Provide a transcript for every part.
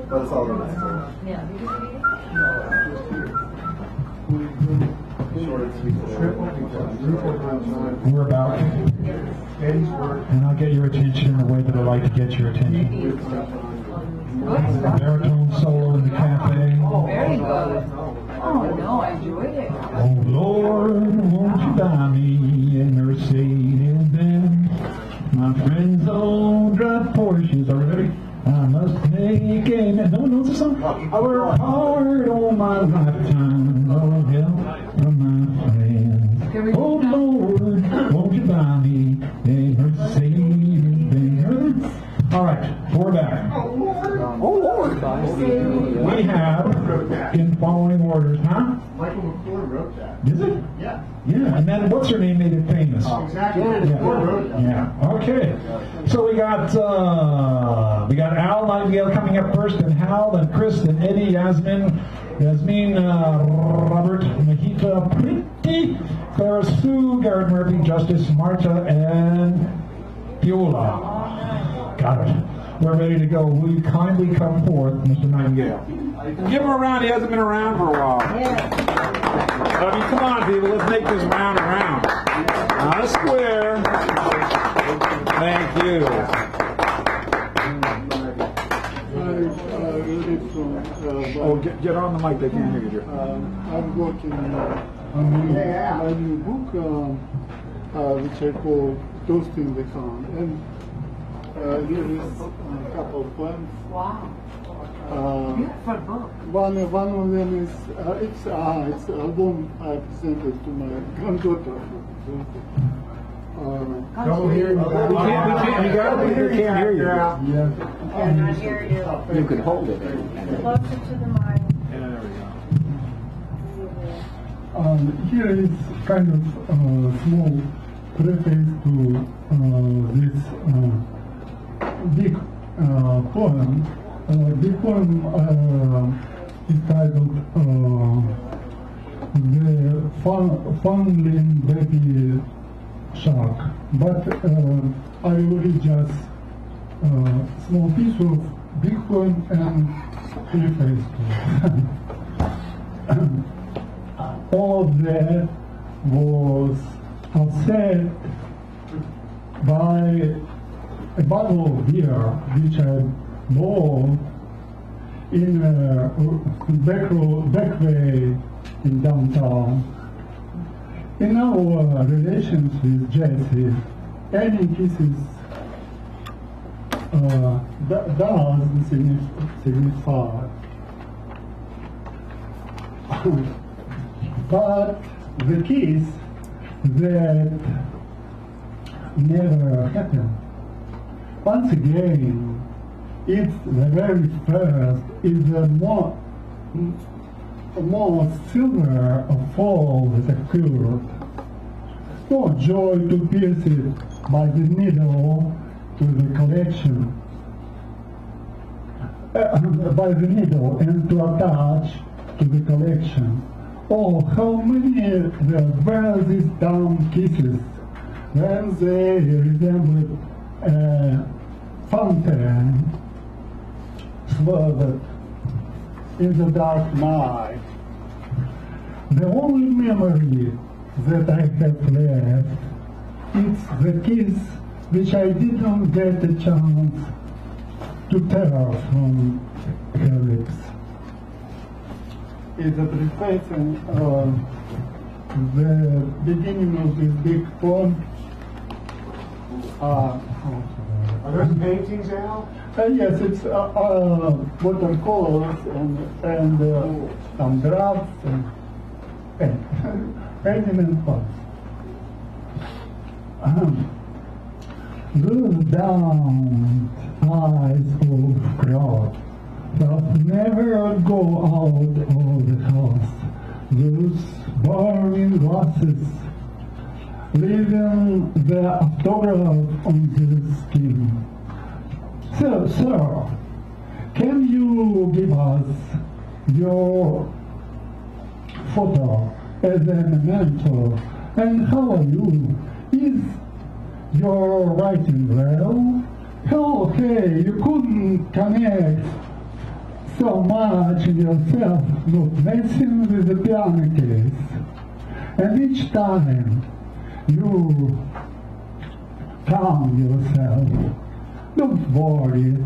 But it's all right. Yeah. We're about, and I'll get your attention in the way that I like to get your attention. Baritone solo in the cafe. Very good. Oh no, I enjoyed it. Oh Lord, won't you buy me a Mercedes-Benz? My friends all drive Porsches. Are we ready? I must make a... No one knows the song? I work hard all my lifetime. Oh, help from my friends. Oh, Lord, won't you buy me a Mercedes-Benz? All right, we're back. Oh, Lord. We have, in following orders, huh? Michael McClure wrote that. Is it? Yeah. Yeah, and then what's her name made it famous? Exactly. Yeah. Okay. So we got Al Nightingale coming up first, and Hal, and Chris, and Eddie, Yasmin, Robert, Mahita, Pretty, Clara Sue, Garrett Murphy, Justice, Marta, and Beulah. Got it. We're ready to go. Will you kindly come forth, Mr. Nightingale? Give him a round. He hasn't been around for a while. Yeah. I mean, come on, people. Let's make this round around. Not a square. Thank you. Oh, get on the mic. They can't hear you. I'm working on my new book, which I call Toasting the Calm. And here is a couple of poems. Wow. Beautiful book. One of them is it's album I presented to my granddaughter. Go here. We can't hear you. Yeah. Cannot hear you. You could hold it. Closer to the mic. Yeah, there we go. Here is kind of small preface to this big poem. This poem is titled The Funling Baby Shark, but I will read just a small piece of big poem and preface to it. All of that was upset by a bottle of beer which I bought in a back way in downtown. In our relations with Jesse, any kisses does signify. But the kiss that never happened. Once again, it's the very first, is the most silver of all that occurred. No joy to pierce it by the needle to the collection, by the needle and to attach to the collection. Oh, how many there were these dumb kisses when they resembled a fountain flooded in the dark night. The only memory that I have left is the kiss which I didn't get a chance to tear from her lips. It's a preface and the beginning of this big poem. Are there some paintings, Al? Yes, it's watercolors and some drafts and painting and fun. Those down eyes of crowd that never go out of the house. Those burning glasses leaving the autograph on the skin. So, sir, can you give us your photo as a memento? And how are you? Is your writing well? Okay, you couldn't connect so much in yourself, not messing with the piano case. And each time you calm yourself, don't worry,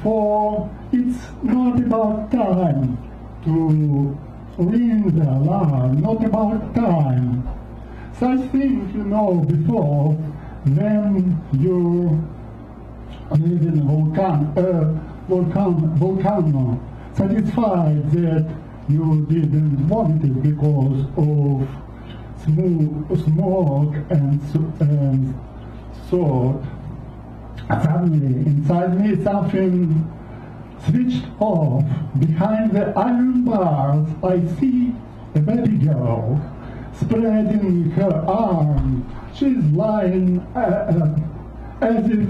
for it's not about time to ring the alarm, not about time. Such things you know before when you live in a volcano, satisfied that you didn't want it because of smoke and so suddenly inside me something switched off. Behind the iron bars I see a baby girl spreading her arms. She's lying as if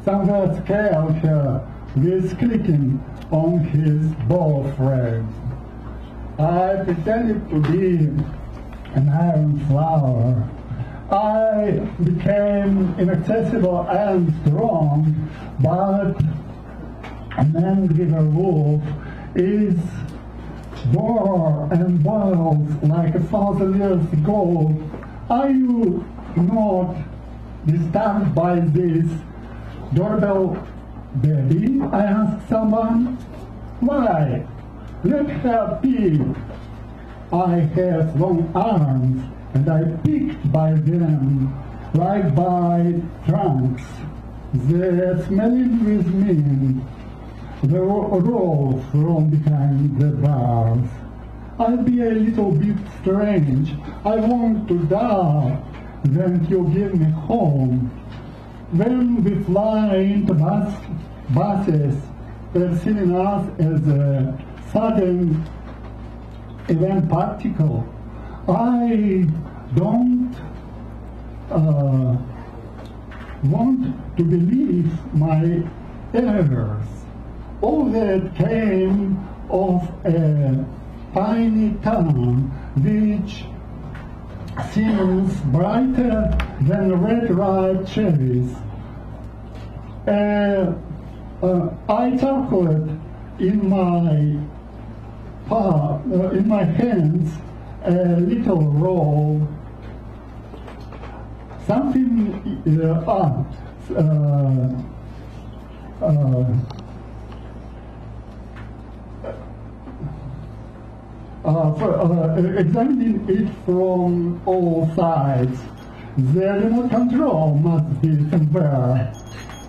someone scared her with clicking on his ball frame. I pretended to be an iron flower. I became inaccessible and strong, but an angry wolf is war and boils like 1,000 years ago. Are you not disturbed by this doorbell baby? I asked someone. Why? Let her pick. I have long arms and I picked by them like by trunks. The smelling with me, the roll from behind the bars. I'll be a little bit strange. I want to die, then you give me home. When we fly into buses, perceiving us as a sudden event particle, I don't want to believe my errors. All that came of a tiny town which seems brighter than red ripe cherries. I chocolate in my hands a little roll. Something examining it from all sides. The remote control must be somewhere,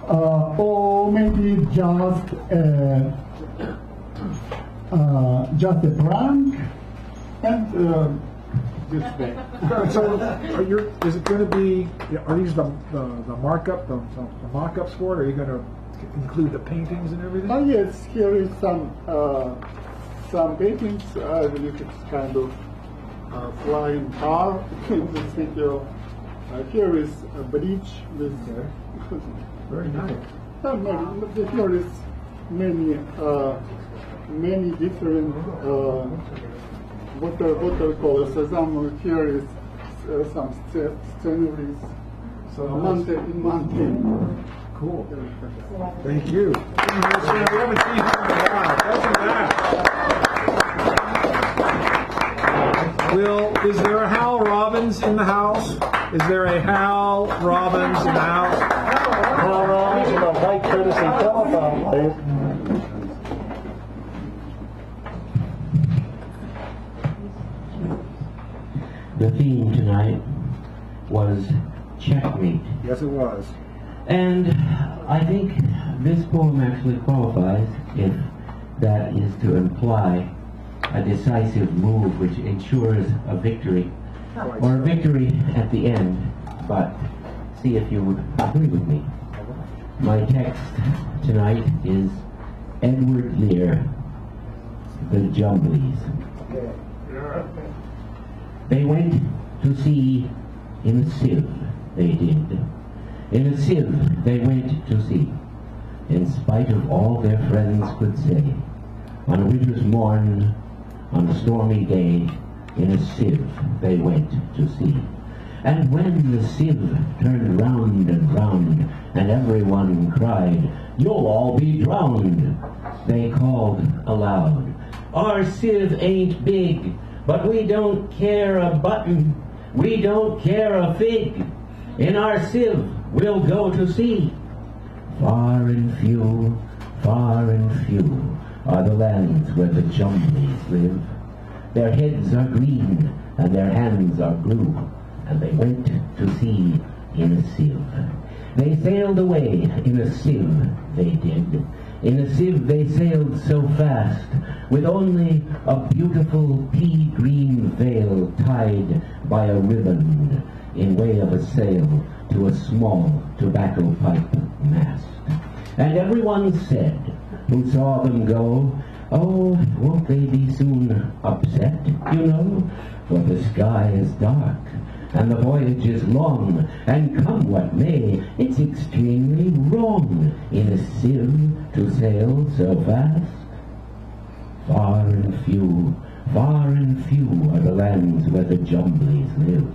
or maybe just a prank. And this way. So, is it going to be? Are these the markup, the mock-ups for it? Are you going to include the paintings and everything? Yes, here is some paintings. I believe it's kind of flying car in the video. Here is a bridge with Very nice. here is many different watercolors. Here is some sceneries. So mountain. Cool. Thank you. We haven't seen him in a while. Welcome back. Is there a Hal Robbins in the house? Is there a Hal Robbins in the house? Hal Robbins in a white courtesy telephone, please. The theme tonight was checkmate. Yes, it was. And I think this poem actually qualifies if that is to imply a decisive move which ensures a victory, or a victory at the end. But see if you would agree with me. My text tonight is Edward Lear, The Jumblies. They went to sea in a sieve, they did. In a sieve they went to sea, in spite of all their friends could say. On a winter's morn, on a stormy day, in a sieve they went to sea. And when the sieve turned round and round, and everyone cried, you'll all be drowned. They called aloud, our sieve ain't big, but we don't care a button, we don't care a fig. In our sieve we'll go to sea. Far and few are the lands where the Jumblies live. Their heads are green and their hands are blue, and they went to sea in a sieve. They sailed away in a sieve, they did. In a sieve they sailed so fast, with only a beautiful pea-green veil tied by a ribbon in way of a sail to a small tobacco pipe mast. And everyone said, who saw them go, oh, won't they be soon upset, you know? For the sky is dark, and the voyage is long, and come what may, it's extremely wrong in a sieve to sail so fast. Far and few are the lands where the Jumblies live.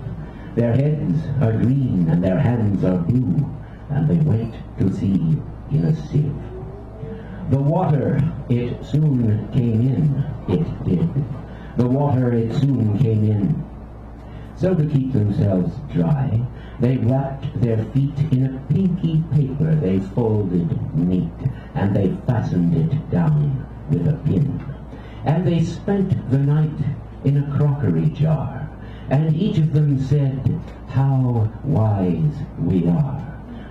Their heads are green and their hands are blue, and they went to sea in a sieve. The water, it soon came in, it did. The water, it soon came in. So to keep themselves dry, they wrapped their feet in a pinky paper they folded neat, and they fastened it down with a pin. And they spent the night in a crockery jar, and each of them said, how wise we are.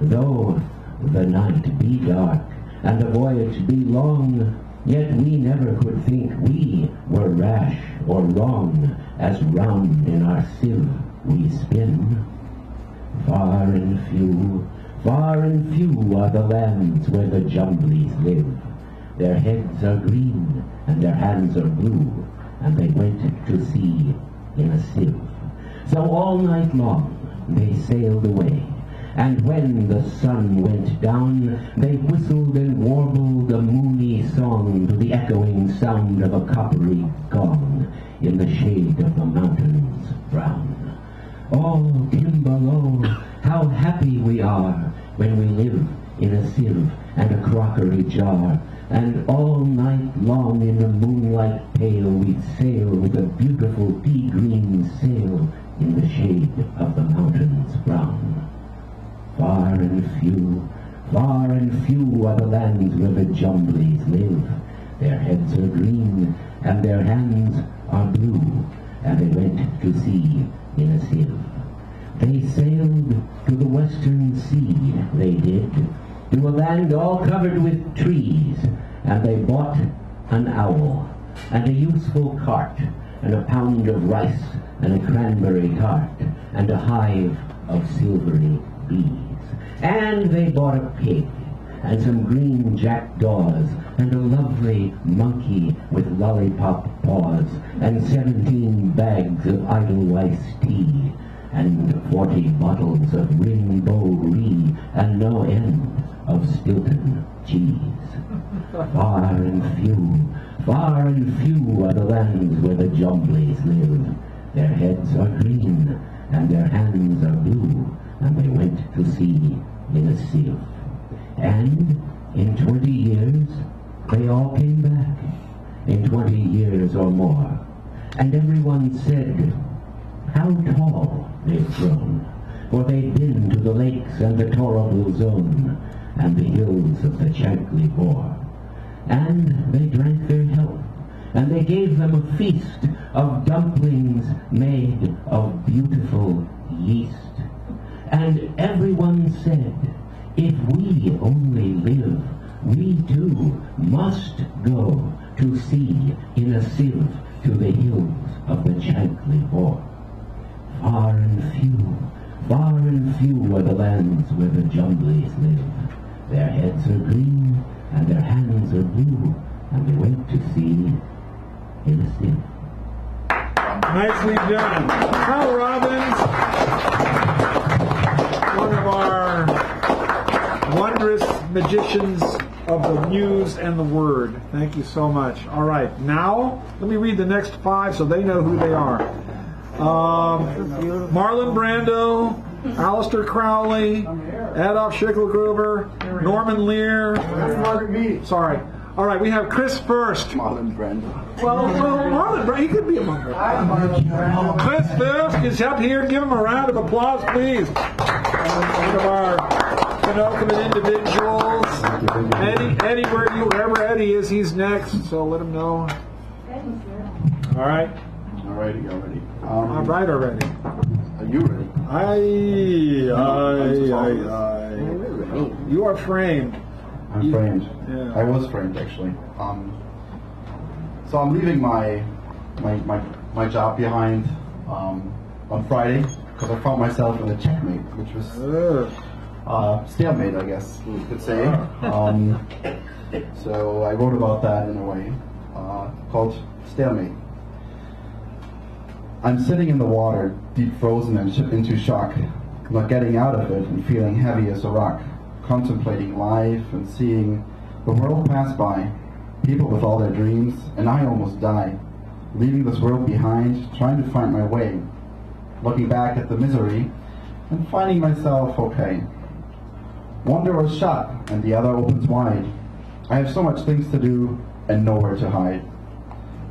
Though the night be dark and the voyage be long, yet we never could think we were rash or wrong, as round in our sieve we spin. Far and few are the lands where the Jumblies live. Their heads are green and their hands are blue, and they went to sea in a sieve. So all night long they sailed away, and when the sun went down, they whistled and warbled a moony song to the echoing sound of a coppery gong in the shade of the mountains brown. Oh, Kimberlow, how happy we are when we live in a sieve and a crockery jar, and all night long in the moonlight pale we'd sail with a beautiful pea-green sail in the shade of the mountains brown. Far and few are the lands where the Jumblies live. Their heads are green and their hands are blue, and they went to sea in a sieve. They sailed to the western sea, they did, to a land all covered with trees, and they bought an owl, and a useful cart, and a pound of rice, and a cranberry tart, and a hive of silvery bees. And they bought a pig, and some green jackdaws, and a lovely monkey with lollipop paws, and 17 bags of Edelweiss tea, and 40 bottles of Ringbo-Ree, and no end of Stilton cheese. Far and few are the lands where the Jumblies live. Their heads are green, and their hands are blue, and they went to sea in a sieve. And in 20 years, they all came back, in 20 years or more. And everyone said, how tall they've grown, for they've been to the lakes and the Torable Zone, and the hills of the Chankly Bore. And they drank their health, and they gave them a feast of dumplings made of beautiful yeast. And everyone said, if we only live, we too must go to sea in a sieve to the hills of the Chankly Bore. Far and few are the lands where the Jumblies live. Their heads are green and their hands are blue, and they went to sea in a sieve. Nicely done. Hal Robbins, one of our wondrous magicians of the muse and the word. Thank you so much. All right, now let me read the next 5 so they know who they are. Marlon Brando, Aleister Crowley, Adolf Schicklgruber, Norman Lear. That's Margaret Mead. Sorry. All right, we have Chris first. Marlon Brando. Well, Marlon Brando, he could be among them. Chris Fisk is up here. Give him a round of applause, please. One of our penultimate individuals. Eddie, wherever Eddie is, he's next. So let him know. All right. Alrighty, already. All right already. Are you ready? You are framed. I'm framed. Yeah. I was framed actually. So I'm leaving my job behind on Friday because I found myself in a checkmate, which was stalemate, I guess we could say. So I wrote about that in a way called Stalemate. I'm sitting in the water, deep frozen and shipped into shock, not getting out of it and feeling heavy as a rock, contemplating life and seeing the world pass by, people with all their dreams, and I almost die, leaving this world behind, trying to find my way, looking back at the misery and finding myself okay. One door is shut and the other opens wide. I have so much things to do and nowhere to hide.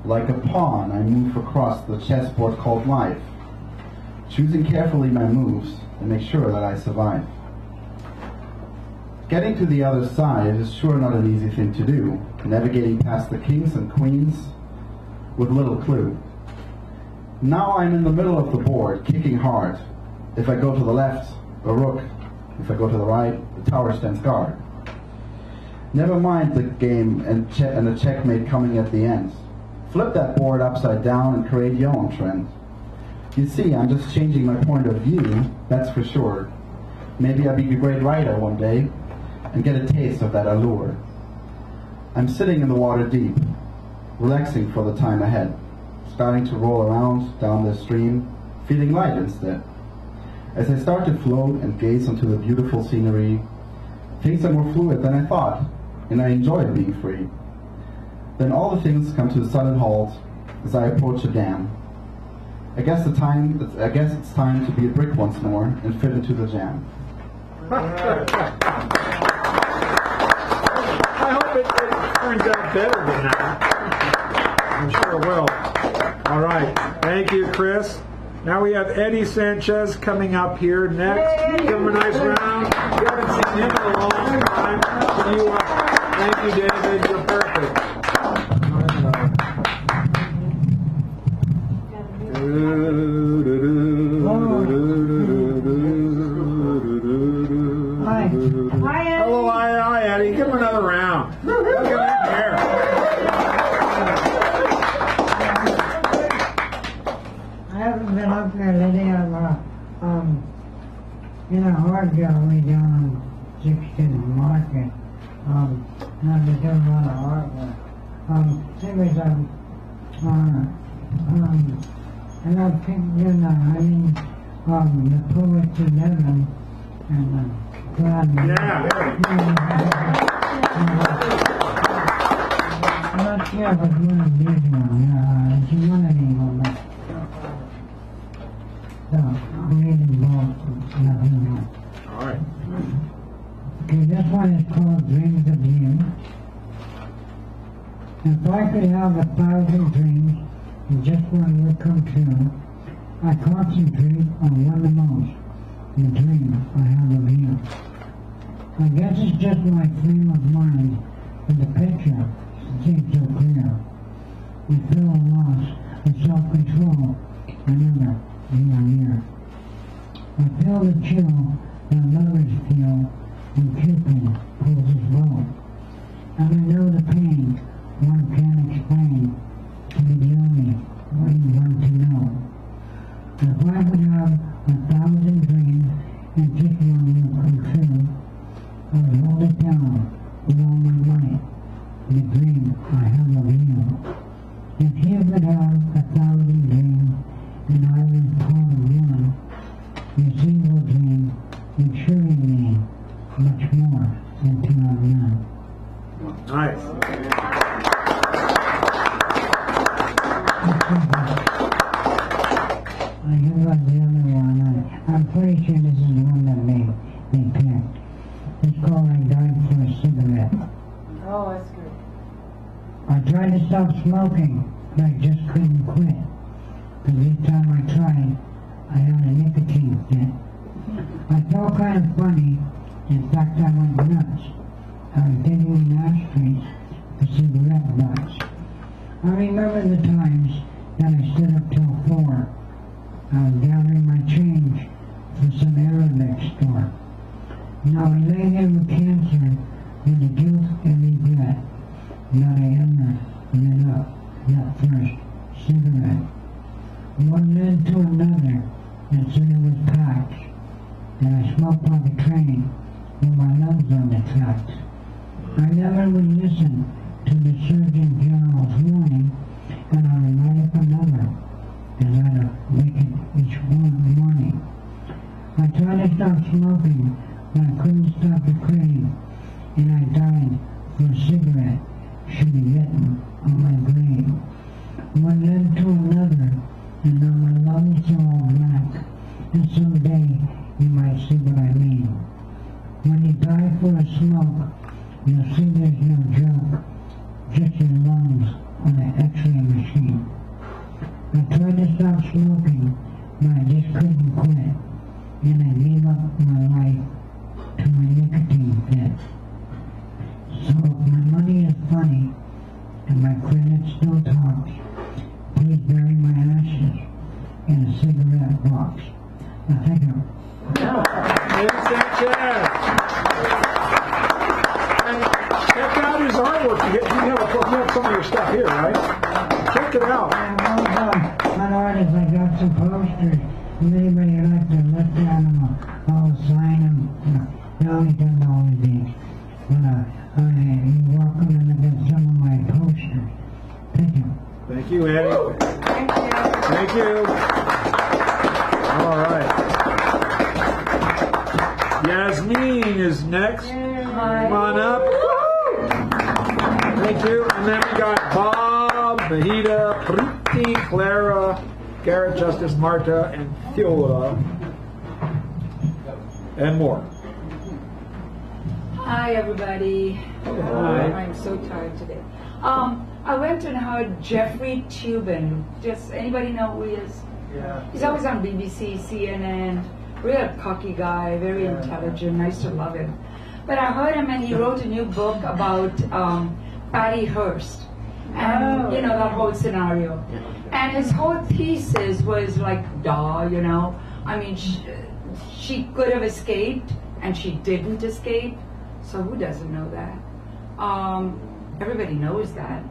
Like a pawn, I move across the chessboard called life, choosing carefully my moves and make sure that I survive. Getting to the other side is sure not an easy thing to do, navigating past the kings and queens with little clue. Now I'm in the middle of the board, kicking hard. If I go to the left, a rook. If I go to the right, the tower stands guard. Never mind the game and the checkmate coming at the end. Flip that board upside down and create your own trend. You see, I'm just changing my point of view, that's for sure. Maybe I'll be a great writer one day and get a taste of that allure. I'm sitting in the water deep, relaxing for the time ahead, starting to roll around down the stream, feeling light instead. As I start to float and gaze onto the beautiful scenery, things are more fluid than I thought, and I enjoy being free. Then all the things come to a sudden halt as I approach a dam. I guess it's time to be a brick once more and fit into the jam. I hope it turns out better than that. I'm sure it will. All right. Thank you, Chris. Now we have Eddie Sanchez coming up here next. Give him a nice round. We haven't seen him in a long time. Thank you, David. You're perfect. Hello, hi, Eddie. Give him another round. Look at that hair. I haven't been up there lately. I'm in a hard job way down on 16th Market. Now they're doing a lot of artwork. Anyways, and I'm thinking, the poets 11 and God. Yeah. I'm not sure if it's one of these ones. It's one of these ones. So, I'm reading both. Nothing else. All right. Okay, this one is called Dreams of You. If I could have 1,000 dreams and just one would come true, I concentrate on one the most, the dream I have of you. I guess it's just my frame of mind, but the picture seems so clear. I feel a loss of self-control whenever you are near. I feel the chill that lovers feel when Cupid pulls his bow. And I know the pain one can't explain to be the only one you want to know. If I would have 1,000 dreams and just one will come true, I would hold it down with all my might, the dream I have of you. If you could have 1,000 dreams and I was part of one, your single dream would surely mean much more than to have none. Nice. I hear about the other one. I'm pretty sure this is the one that they picked. It's called I Died stop smoking, but I just couldn't quit. Because each time I tried, I had a nicotine fit. I felt kind of funny. In fact, I went nuts. I was digging in ashtrays for cigarette butts. I remember the times that I stood up till 4. I was gathering my change for some Arabic store. Now I lay here with cancer with the guilt and regret that I ever lit up that first cigarette. One led to another, and soon it was packed, and I smoked on the train with my lungs on the tracks. I never would listen to the Surgeon General's warning, and I would light up another, and I'd wake it each morning. I tried to stop smoking, but I couldn't stop the crave, and I died for a cigarette should be written on my grave. One led to another, and now my lungs are all black, and someday you might see what I mean. When you die for a smoke, you'll see there's no joke, just your lungs on an x-ray machine. I tried to stop smoking, but I just couldn't quit, and I gave up my life to my nicotine fit. So if my money is funny, and my credit still talks, please bury my ashes in a cigarette box. Now thank you. Eddie Sanchez. And check out his artwork. You have some of your stuff here, right? Check it out. I'm an artist. I got some posters. If anybody would like to look at them, I'll sign them. I only done all of these. But you're welcome to look at some of my posters. Thank you. Thank you, Eddie. Thank you. Thank you. All right. Yasmin is next. Come on up. Thank you. And then we got Bob, Mahita, Priti, Clara, Garrett, Justice, Marta, and Fiola. And more. Hi, everybody. Hi. I'm so tired today. I went and heard Jeffrey Toobin. Just anybody know who he is? Yeah. He's always on BBC, CNN. Real cocky guy, very intelligent. I used to love him. But I heard him, and he wrote a new book about Patty Hearst, and you know that whole scenario. And his whole thesis was like, you know. I mean, she could have escaped, and she didn't escape. So who doesn't know that? Everybody knows that.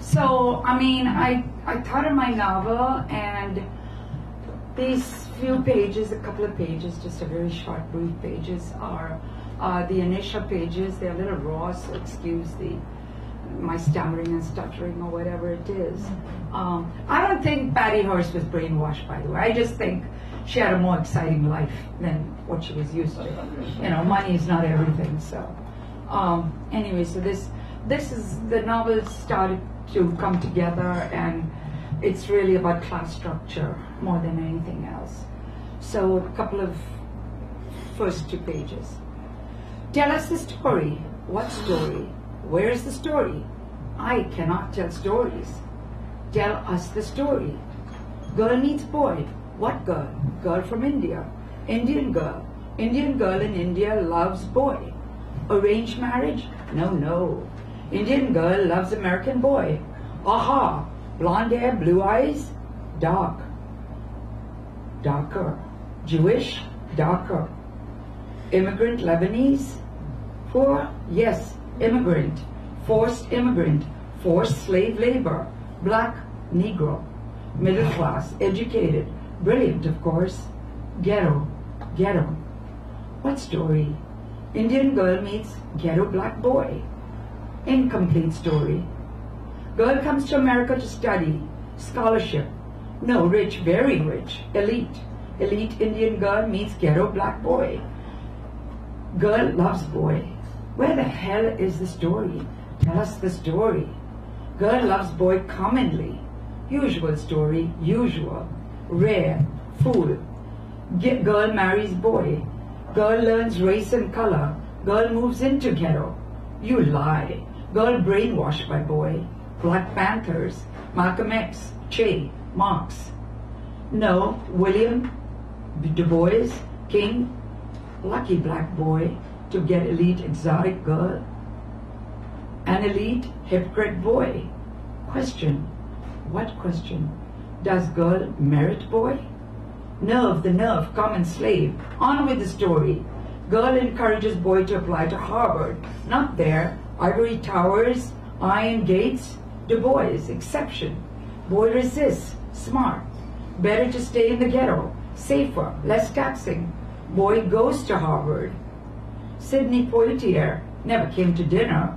So, I mean, I thought of my novel, and these few pages, a couple of pages, just a very short, brief pages, are the initial pages. They're a little raw, so excuse my stammering and stuttering or whatever it is. I don't think Patty Hearst was brainwashed, by the way. I just think she had a more exciting life than what she was used to. You know, money is not everything. So, anyway, so this is the novel started to come together, and it's really about class structure more than anything else. So, a couple of first 2 pages. Tell us the story. What story? Where is the story? I cannot tell stories. Tell us the story. Girl meets boy. What girl? Girl from India. Indian girl. Indian girl in India loves boy. Arranged marriage? No, no. Indian girl loves American boy. Aha! Blonde hair, blue eyes? Dark. Darker. Jewish? Darker. Immigrant Lebanese? Poor? Yes, immigrant. Forced immigrant. Forced slave labor. Black, Negro. Middle class, educated. Brilliant, of course. Ghetto. Ghetto. What story? Indian girl meets ghetto black boy. Incomplete story. Girl comes to America to study. Scholarship. No, rich, very rich. Elite. Elite Indian girl meets ghetto black boy. Girl loves boy. Where the hell is the story? Tell us the story. Girl loves boy commonly. Usual story, usual. Rare. Fool. Girl marries boy. Girl learns race and color. Girl moves into ghetto. You lie. Girl brainwashed by boy. Black Panthers, Malcolm X, Che, Marx. No, William Du Bois, King, lucky black boy to get elite exotic girl. An elite hypocrite boy. Question. What question? Does girl merit boy? Nerve, the nerve, common slave. On with the story. Girl encourages boy to apply to Harvard. Not there. Ivory towers, iron gates. Du Bois, exception. Boy resists. Smart. Better to stay in the ghetto. Safer, less taxing. Boy goes to Harvard. Sidney Poitier never came to dinner.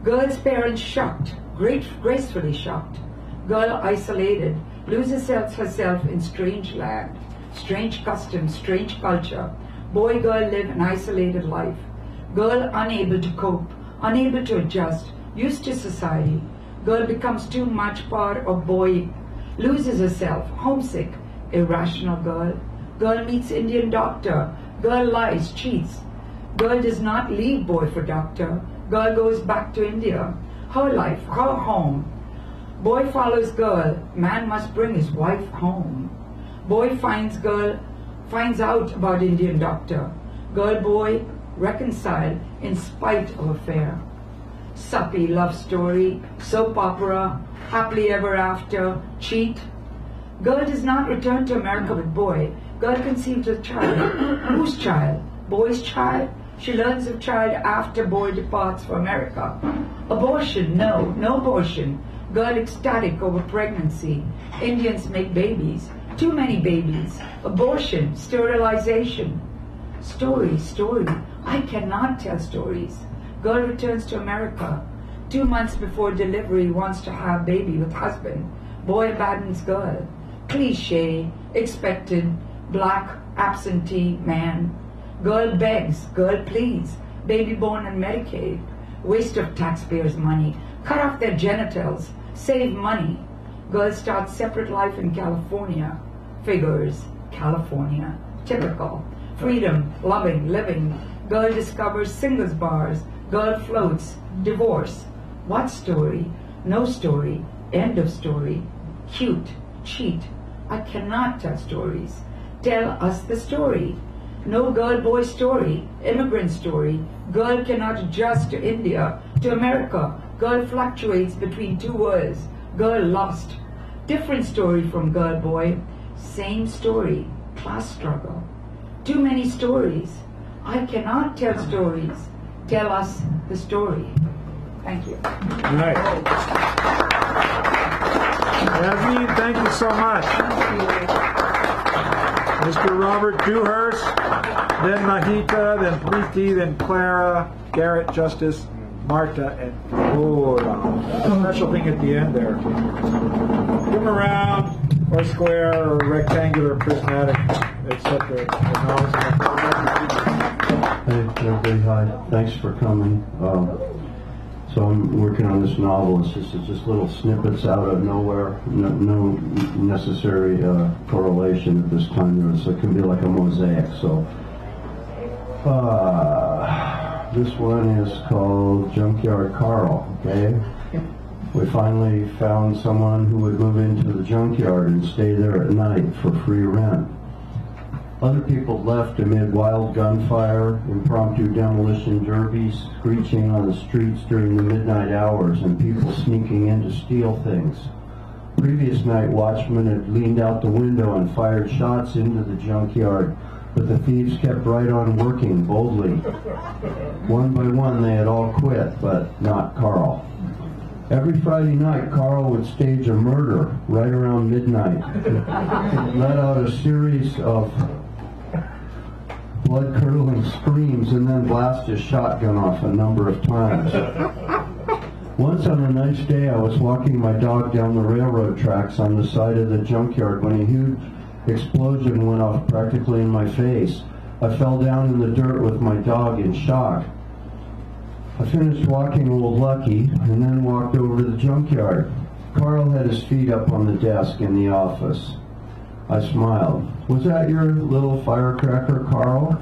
Girl's parents shocked, gracefully shocked. Girl isolated, loses herself in strange land, strange customs, strange culture. Boy, girl live an isolated life. Girl unable to cope, unable to adjust, used to society. Girl becomes too much part of boy, loses herself, homesick, irrational girl. Girl meets Indian doctor. Girl lies, cheats. Girl does not leave boy for doctor. Girl goes back to India. Her life, her home. Boy follows girl. Man must bring his wife home. Boy finds out about Indian doctor. Girl, boy reconcile in spite of affair. Suppy love story, soap opera, happily ever after, cheat. Girl does not return to America with boy. Girl conceives a child. Whose child? Boy's child? She learns of child after boy departs for America. Abortion? No, no abortion. Girl ecstatic over pregnancy. Indians make babies. Too many babies. Abortion, sterilization. Story, story. I cannot tell stories. Girl returns to America. 2 months before delivery wants to have baby with husband. Boy abandons girl. Cliche, expected, black, absentee man. Girl begs, girl pleads. Baby born on Medicaid. Waste of taxpayers' money. Cut off their genitals. Save money. Girl starts separate life in California. Figures, California. Typical. Freedom, loving, living. Girl discovers singles bars. Girl floats. Divorce. What story? No story. End of story. Cute. Cheat. I cannot tell stories. Tell us the story. No girl-boy story. Immigrant story. Girl cannot adjust to India, to America. Girl fluctuates between two worlds. Girl lost. Different story from girl-boy. Same story. Class struggle. Too many stories. I cannot tell stories. Tell us the story. Thank you. All right. Yasmin, thank you so much. Mr. Robert Dewhurst, then Mahita, then Preeti, then Clara, Garrett, Justice, Marta, and Flora. Special thing at the end there. Give them a round, or square, or rectangular, prismatic, etc. Hey, everybody, hi. Thanks for coming. So I'm working on this novel. It's just little snippets out of nowhere. No necessary correlation at this time. It can be like a mosaic. So this one is called Junkyard Carl. Okay. We finally found someone who would move into the junkyard and stay there at night for free rent. Other people left amid wild gunfire, impromptu demolition derbies, screeching on the streets during the midnight hours, and people sneaking in to steal things. Previous night, watchmen had leaned out the window and fired shots into the junkyard, but the thieves kept right on working boldly. One by one, they had all quit, but not Carl. Every Friday night, Carl would stage a murder right around midnight. It let out a series of blood-curdling screams and then blast his shotgun off a number of times. Once on a nice day, I was walking my dog down the railroad tracks on the side of the junkyard when a huge explosion went off practically in my face. I fell down in the dirt with my dog in shock. I finished walking Old Lucky and then walked over to the junkyard. Carl had his feet up on the desk in the office. I smiled. Was that your little firecracker, Carl?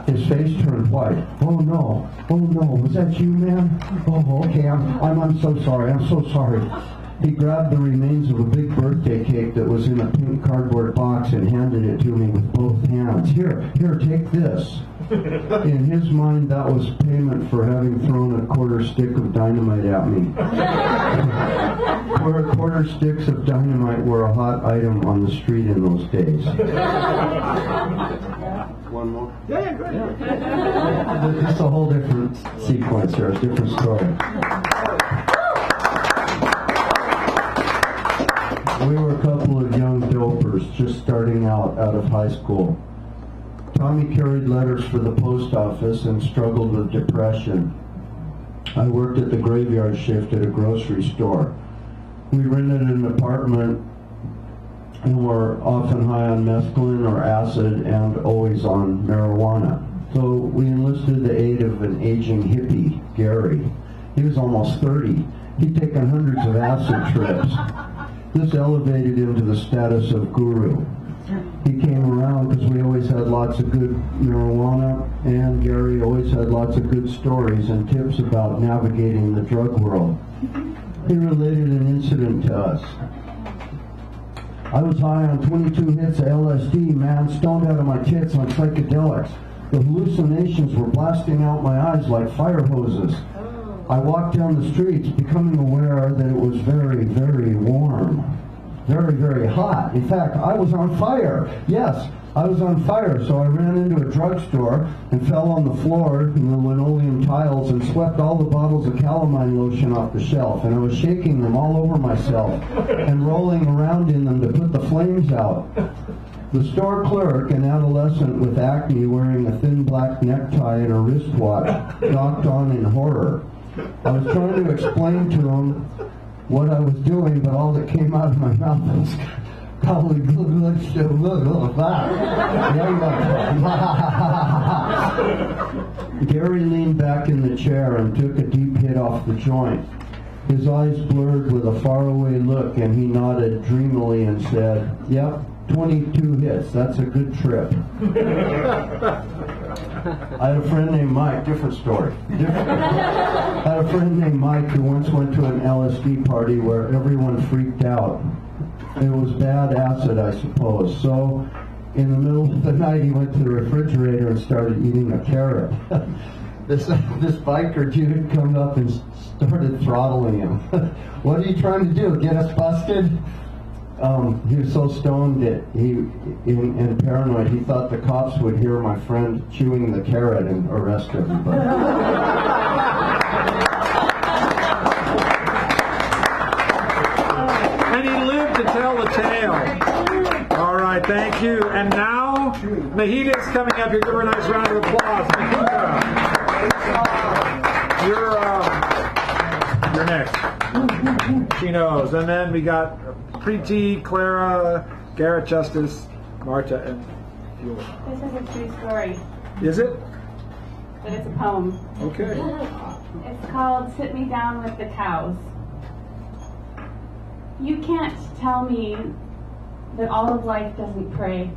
His face turned white. Oh no, was that you, man? Oh, okay, I'm so sorry, I'm so sorry. He grabbed the remains of a big birthday cake that was in a pink cardboard box and handed it to me with both hands. Here, take this. In his mind, that was payment for having thrown a quarter stick of dynamite at me. Quarter sticks of dynamite were a hot item on the street in those days. One more? Yeah, great. Just a whole different sequence here, a different story. We were a couple of young dopers just starting out of high school. Tommy carried letters for the post office and struggled with depression. I worked at the graveyard shift at a grocery store. We rented an apartment and were often high on mescaline or acid and always on marijuana. So we enlisted the aid of an aging hippie, Gary. He was almost 30. He'd taken hundreds of acid trips. This elevated him to the status of guru. He came around because we always had lots of good marijuana, and Gary always had lots of good stories and tips about navigating the drug world. He related an incident to us. I was high on 22 hits of LSD, man, stoned out of my tits on psychedelics. The hallucinations were blasting out my eyes like fire hoses. I walked down the streets, becoming aware that it was very, very warm. Very, very hot. In fact, I was on fire. Yes, I was on fire, so I ran into a drugstore and fell on the floor in the linoleum tiles and swept all the bottles of calamine lotion off the shelf, and I was shaking them all over myself and rolling around in them to put the flames out. The store clerk, an adolescent with acne wearing a thin black necktie and a wristwatch, knocked on in horror. I was trying to explain to him what I was doing, but all that came out of my mouth was probably Gary leaned back in the chair and took a deep hit off the joint. His eyes blurred with a faraway look, and he nodded dreamily and said, "Yep, 22 hits. That's a good trip." I had a friend named Mike, different story. I had a friend named Mike who once went to an LSD party where everyone freaked out. It was bad acid, I suppose. So, in the middle of the night, he went to the refrigerator and started eating a carrot. This biker dude come up and started throttling him. "What are you trying to do? Get us busted?" He was so stoned that and paranoid, he thought the cops would hear my friend chewing the carrot and arrest him. And he lived to tell the tale. All right, thank you. And now, Mahita's coming up here. Give her a nice round of applause. Mahita, you're next. She knows. And then we got Preeti, Clara, Garrett, Justice, Marta, and Fuel. This is a true story, Is it? but it's a poem. Okay. It's called Sit Me Down with the Cows. You can't tell me that all of life doesn't pray,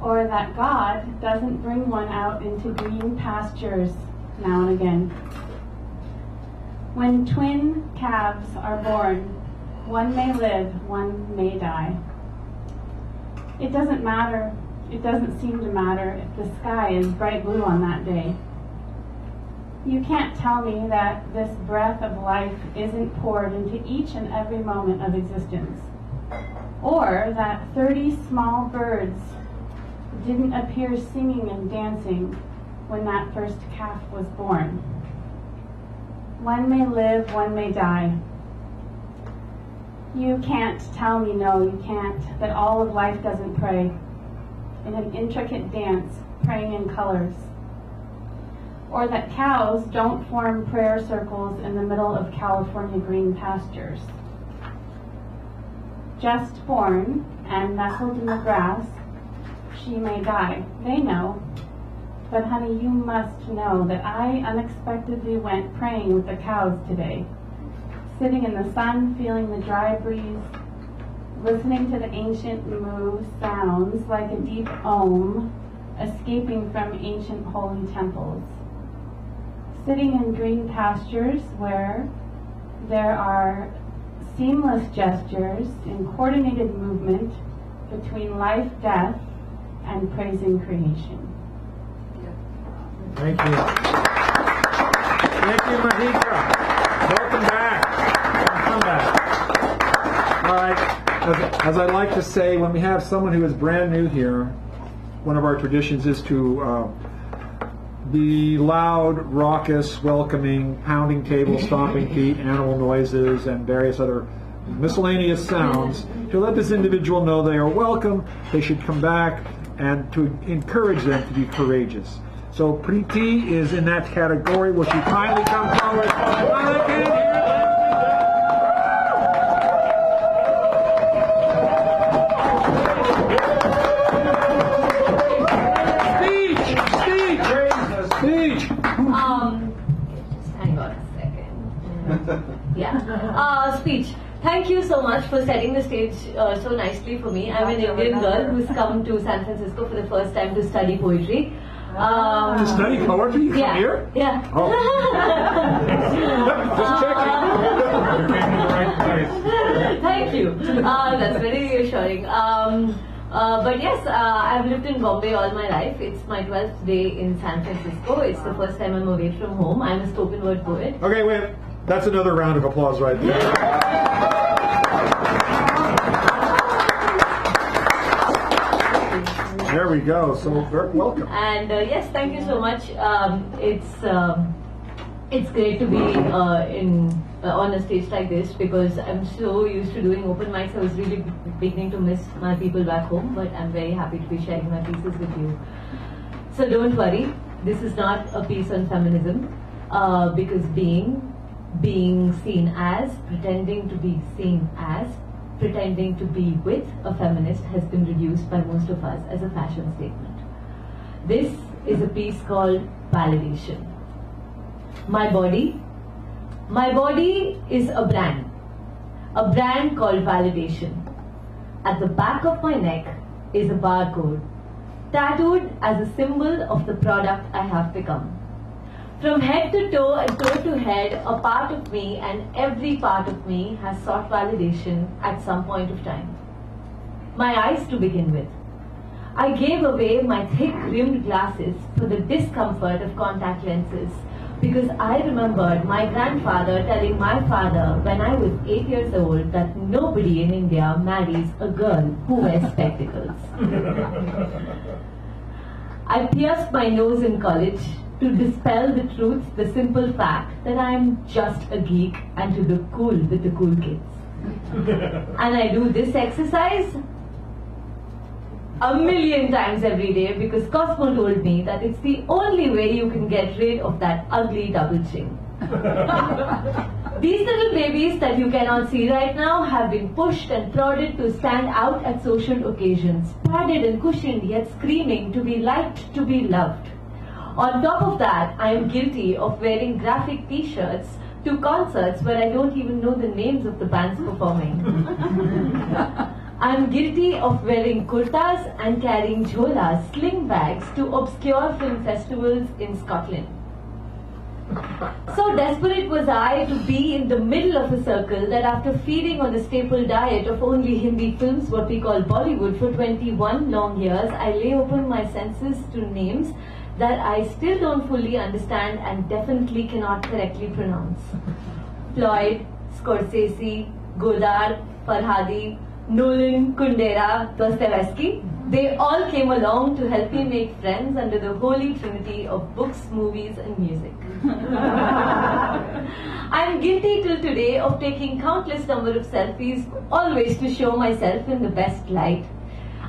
or that God doesn't bring one out into green pastures now and again. When twin calves are born, one may live, one may die. It doesn't matter, it doesn't seem to matter if the sky is bright blue on that day. You can't tell me that this breath of life isn't poured into each and every moment of existence, or that 30 small birds didn't appear singing and dancing when that first calf was born. One may live, one may die. You can't tell me, no, you can't, that all of life doesn't pray in an intricate dance, praying in colors. Or that cows don't form prayer circles in the middle of California green pastures. Just born and nestled in the grass, she may die. They know. But honey, you must know that I unexpectedly went praying with the cows today. Sitting in the sun, feeling the dry breeze, listening to the ancient moo sounds like a deep om escaping from ancient holy temples. Sitting in green pastures where there are seamless gestures in coordinated movement between life, death, and praising creation. Thank you. Thank you, Mahika. Welcome back. Come back. All right. As I like to say, when we have someone who is brand new here, one of our traditions is to be loud, raucous, welcoming, pounding tables, stomping feet, animal noises, and various other miscellaneous sounds to let this individual know they are welcome, they should come back, and to encourage them to be courageous. So Preeti is in that category. Will she kindly come forward? Speech! Just hang on a second. Yeah. Speech. Thank you so much for setting the stage so nicely for me. I'm an Indian girl who's come to San Francisco for the first time to study poetry. To study poetry? You come here? Yeah. Oh. Just checking. Thank you. That's very reassuring. But yes, I've lived in Bombay all my life. It's my 12th day in San Francisco. It's the first time I'm away from home. I'm a spoken word poet. Okay, wait. That's another round of applause right there. There we go. So welcome. And yes, thank you so much. It's great to be on a stage like this because I'm so used to doing open mics. I was really beginning to miss my people back home, but I'm very happy to be sharing my pieces with you. So don't worry, this is not a piece on feminism because being seen as, pretending to be seen as, pretending to be with a feminist has been reduced by most of us as a fashion statement. This is a piece called Validation. My body is a brand called Validation. At the back of my neck is a barcode, tattooed as a symbol of the product I have become. From head to toe and toe to head, a part of me and every part of me has sought validation at some point of time. My eyes to begin with. I gave away my thick rimmed glasses for the discomfort of contact lenses because I remembered my grandfather telling my father when I was 8 years old that nobody in India marries a girl who wears spectacles. I pierced my nose in college to dispel the truth, the simple fact that I am just a geek and to look cool with the cool kids. And I do this exercise a million times every day because Cosmo told me that it's the only way you can get rid of that ugly double chin. These little babies that you cannot see right now have been pushed and prodded to stand out at social occasions, padded and cushioned yet screaming to be liked, to be loved. On top of that, I am guilty of wearing graphic t-shirts to concerts where I don't even know the names of the bands performing. I am guilty of wearing kurtas and carrying jholas, sling bags to obscure film festivals in Scotland. So desperate was I to be in the middle of a circle that after feeding on the staple diet of only Hindi films, what we call Bollywood, for 21 long years, I lay open my senses to names that I still don't fully understand and definitely cannot correctly pronounce. Floyd, Scorsese, Godard, Farhadi, Nolan, Kundera, Dostoevsky, they all came along to help me make friends under the holy trinity of books, movies and music. I am guilty till today of taking countless number of selfies, always to show myself in the best light.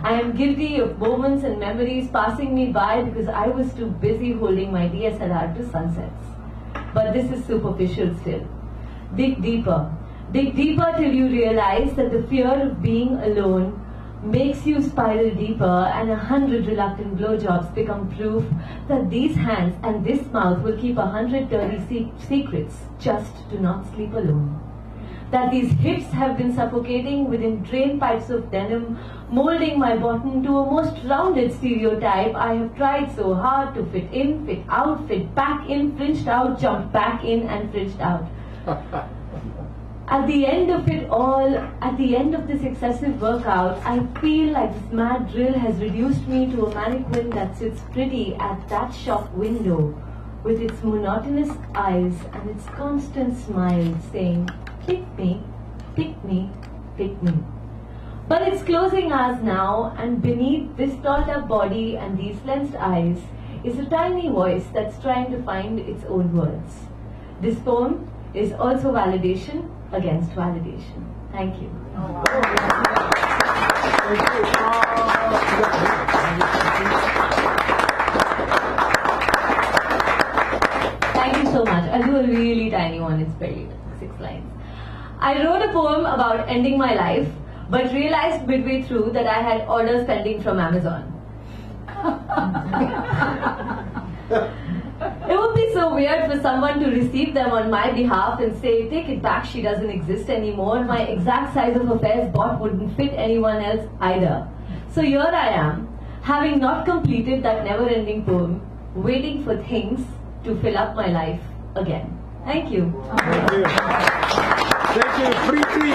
I am guilty of moments and memories passing me by because I was too busy holding my DSLR to sunsets. But this is superficial still. Dig deeper. Dig deeper till you realize that the fear of being alone makes you spiral deeper and 100 reluctant blowjobs become proof that these hands and this mouth will keep 100 dirty secrets just to not sleep alone. that these hips have been suffocating within drain pipes of denim, molding my bottom to a most rounded stereotype. I have tried so hard to fit in, fit out, fit back in, fringed out, jump back in, and fringed out. At the end of it all, at the end of this excessive workout, I feel like this mad drill has reduced me to a mannequin that sits pretty at that shop window with its monotonous eyes and its constant smile saying, pick me, pick me, pick me. But it's closing hours now, and beneath this dolled up body and these lensed eyes is a tiny voice that's trying to find its own words. This poem is also validation against validation. Thank you. Thank you so much. I'll do a really tiny one. It's barely 6 lines. I wrote a poem about ending my life, but realized midway through that I had orders pending from Amazon. It would be so weird for someone to receive them on my behalf and say, take it back, she doesn't exist anymore. My exact size of affairs bought wouldn't fit anyone else either. So here I am, having not completed that never-ending poem, waiting for things to fill up my life again. Thank you. Thank you. Thank you, Brady.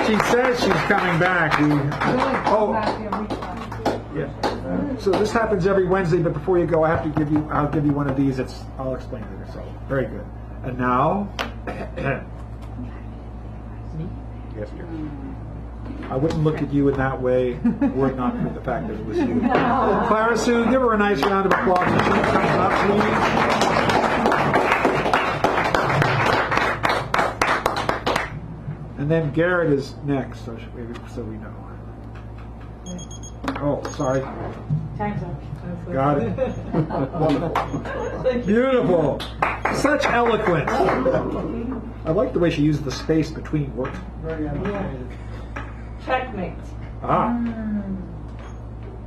She says she's coming back. Yeah. So this happens every Wednesday, but before you go, I'll give you one of these. I'll explain it later. So very good. And now, yes, dear. I wouldn't look at you in that way were it not for the fact that it was you. Clara Sue, give her a nice round of applause. She comes up, please. And then Garrett is next, so we know. Oh, sorry. Time's up. Got it. Wonderful. Beautiful. Such eloquence. I like the way she used the space between words. Very animated. Checkmate. Ah.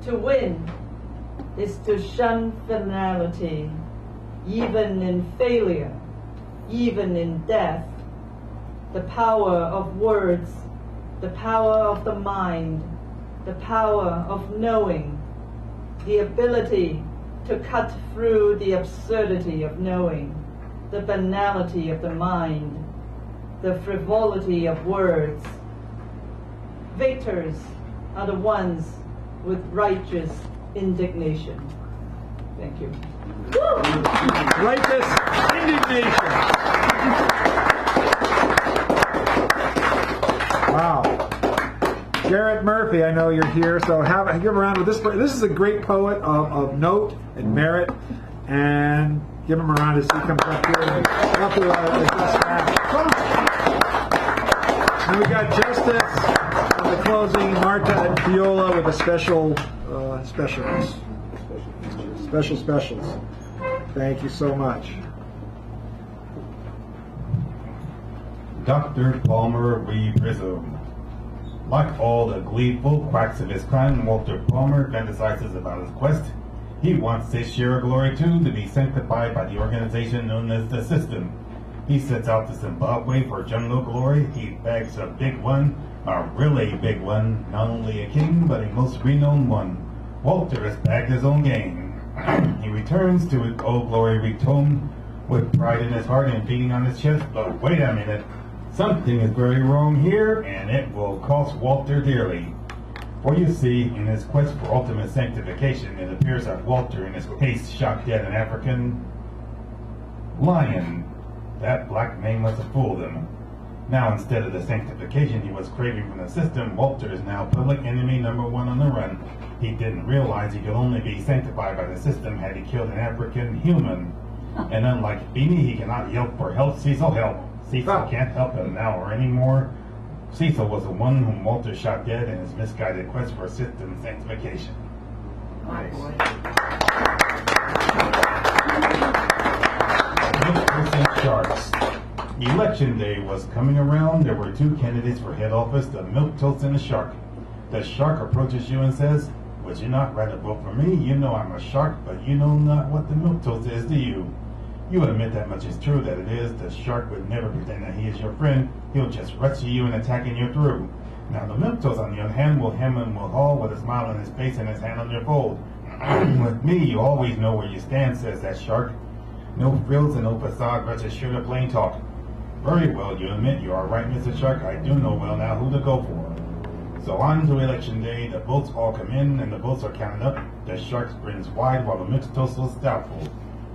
To win is to shun finality, even in failure, even in death. The power of words, the power of the mind, the power of knowing, the ability to cut through the absurdity of knowing, the banality of the mind, the frivolity of words. Victors are the ones with righteous indignation. Thank you. Righteous indignation. Wow. Garrett Murphy, I know you're here, so give a round with this. This is a great poet of note and merit, and give him a round as he comes up here and help to address that. And we got Justice on the closing, Marta and Viola with a specials. Thank you so much. Dr. Palmer, we presume. Like all the gleeful quacks of his kind, Walter Palmer fantasizes about his quest. He wants his share of glory too, to be sanctified by the organization known as the System. He sets out to Zimbabwe for general glory. He bags a big one, a really big one, not only a king, but a most renowned one. Walter has bagged his own game. He returns to his old glory-wreaked home with pride in his heart and beating on his chest, but wait a minute. Something is very wrong here, and it will cost Walter dearly. For you see, in his quest for ultimate sanctification, it appears that Walter in his case shot dead an African lion. That black name must have fooled him. Now, instead of the sanctification he was craving from the System, Walter is now public enemy number 1 on the run. He didn't realize he could only be sanctified by the System had he killed an African human. And unlike Beanie, he cannot yelp for help. Cecil, help. Cecil can't help him now or anymore. Cecil was the one whom Walter shot dead in his misguided quest for System sanctification. Nice. Sharks. Election day was coming around. There were 2 candidates for head office, the milquetoast and the shark. The shark approaches you and says, Would you not rather vote for me? You know I'm a shark, but you know not what the milquetoast is, do you? You admit that much is true, that it is. The shark would never pretend that he is your friend. He'll just rescue you and attack and you're through. Now the milquetoast, on the other hand, will hem and will haul with a smile on his face and his hand on your fold. With me, you always know where you stand, says that shark. No frills and no facade, but just sugar plain talk. Very well, you admit you are right, Mr. Shark. I do know well now who to go for. So on to election day, the votes all come in and the votes are counted up. The shark grins wide while the milquetoast looks doubtful.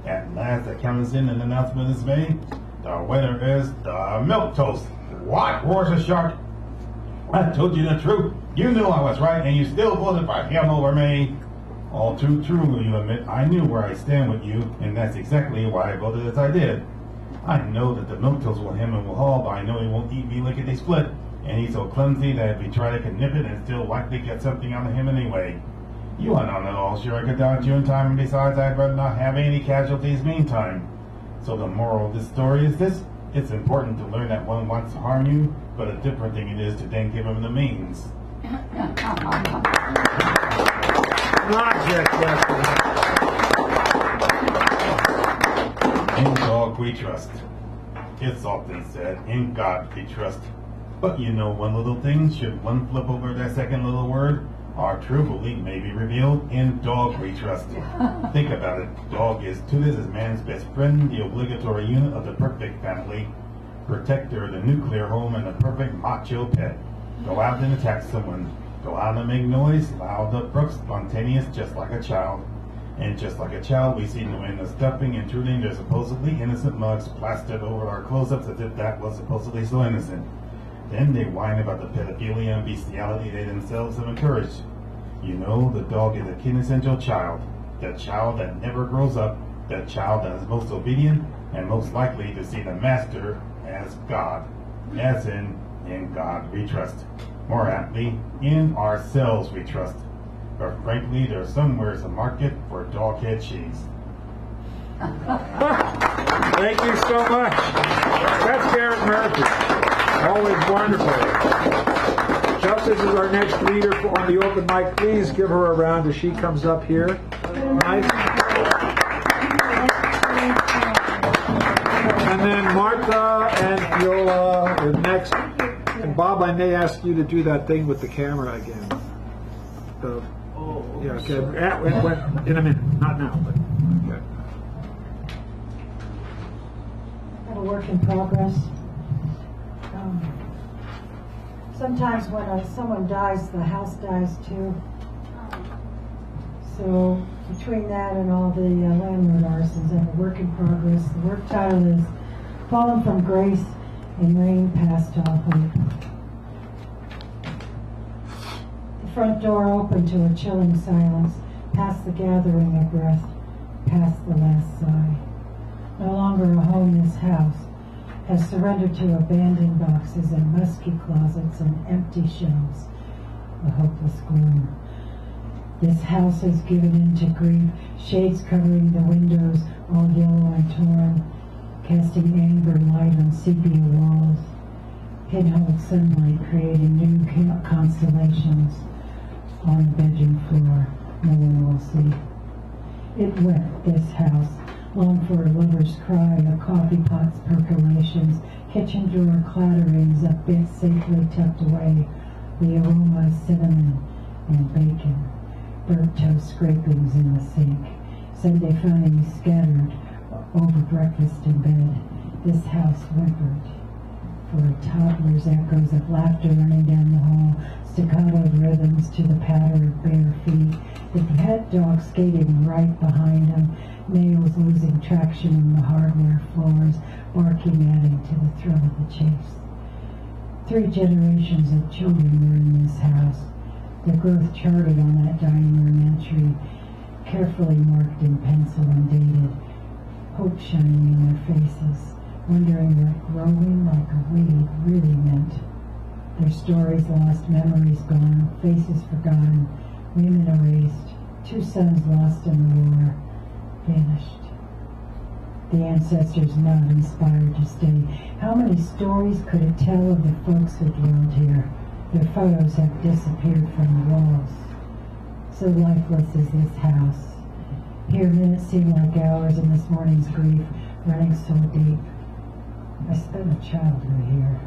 At last, the count is in and the announcement is made. The winner is the milquetoast. What? Roars the shark. I told you the truth. You knew I was right and you still voted for him over me. All too true, you admit. I knew where I stand with you, and that's exactly why I voted as I did. I know that the milquetoast will hem and will haul, but I know he won't eat me lickety split. And he's so clumsy that if we try to nip it and still likely get something out of him anyway. You are not at all sure I could dodge you in time, and besides, I'd rather not have any casualties meantime. So the moral of this story is this: it's important to learn that one wants to harm you, but a different thing it is to then give him the means. In dog we trust. It's often said, in God we trust. But you know one little thing, should one flip over that second little word, our true belief may be revealed. In dog we trust. Think about it. Dog is to this is man's best friend, the obligatory unit of the perfect family, protector of the nuclear home, and the perfect macho pet. Go out and attack someone. Go out and make noise, loud, abrupt, spontaneous, just like a child. And just like a child, we see no end of stuffing, intruding their supposedly innocent mugs plastered over our close-ups as if that was supposedly so innocent. Then they whine about the pedophilia and bestiality they themselves have encouraged. You know, the dog is a quintessential child. The child that never grows up. The child that is most obedient and most likely to see the master as God. As in God we trust. More aptly, in ourselves we trust. But frankly, there's somewhere's a market for dog head cheese. Thank you so much. That's Garrett Murphy. Always wonderful. Justice is our next leader on the open mic. Please give her a round as she comes up here. Nice. And then Martha and Viola are next. And Bob, I may ask you to do that thing with the camera again. Yeah, okay. In a minute. Not now, but okay. I have a work in progress. Sometimes when someone dies, the house dies too. So between that and all the landlord arsons, I have a work in progress. The work title is Fallen from Grace and Rain Past All Hope. The front door opened to a chilling silence, past the gathering of breath, past the last sigh. No longer a home, this house has surrendered to abandoned boxes and musky closets and empty shelves, a hopeless gloom. This house has given in to grief, shades covering the windows, all yellow and torn, casting anger light on sepia walls, pinhole sunlight creating new constellations on the bedroom floor. No one will see. It wept, this house, long for a lover's cry, a coffee pot's percolations, kitchen drawer clatterings, a bit safely tucked away, the aroma of cinnamon and bacon, burnt toast scrapings in the sink, Sunday funnies scattered over breakfast in bed. This house whimpered for a toddler's echoes of laughter running down the hall, staccato rhythms to the patter of bare feet, the pet dog skating right behind him, nails losing traction on the hardware floors, barking adding to the thrill of the chase. 3 generations of children were in this house, their growth charted on that dining room entry, carefully marked in pencil and dated, hope shining in their faces, wondering what growing like a weed really meant. Their stories lost, memories gone, faces forgotten, women erased, 2 sons lost in the war, vanished. The ancestors not inspired to stay. How many stories could it tell of the folks who dwelled here? Their photos have disappeared from the walls. So lifeless is this house. Here minutes seem like hours in this morning's grief, running so deep. I spent a childhood here.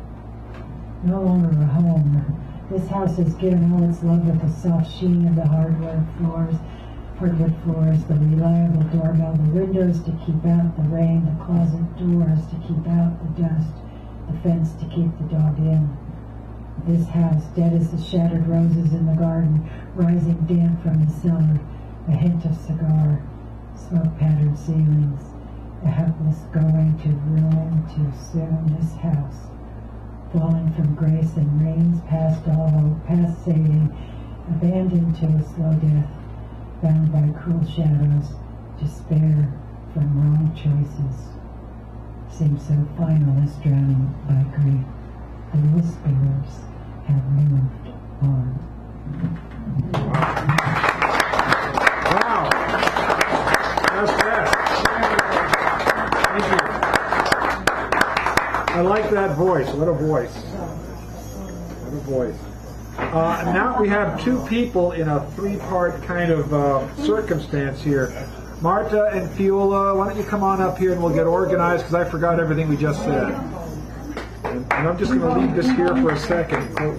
No longer a home. This house has given all its love with the soft sheen of the hardwood floors, the reliable doorbell, the windows to keep out the rain, the closet doors to keep out the dust, the fence to keep the dog in. This house, dead as the shattered roses in the garden, rising damp from the cellar, a hint of cigar, smoke-patterned ceilings, a helpless going to ruin too soon. This house, falling from grace and rains past all hope, past saving, abandoned to a slow death, bound by cruel shadows, despair from wrong choices. Seems so final, this drowning by grief. The whisperers have moved on. Wow. That's best. Thank you. I like that voice. What a voice. What a voice. Now we have two people in a three-part kind of circumstance here. Marta and Fiola, why don't you come on up here and we'll get organized, because I forgot everything we just said. And I'm just going to leave this here for a second. So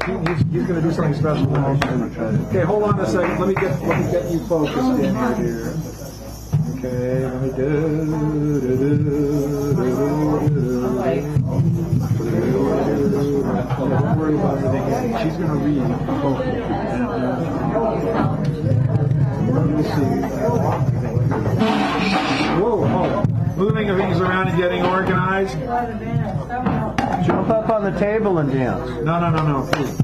he's going to do something special now. Okay, hold on a second. Let me get you focused in here, dear. Okay, let me Don't worry about everything. She's going to read. Let me see. Whoa, moving things around and getting organized. Jump up on the table and dance. No, please.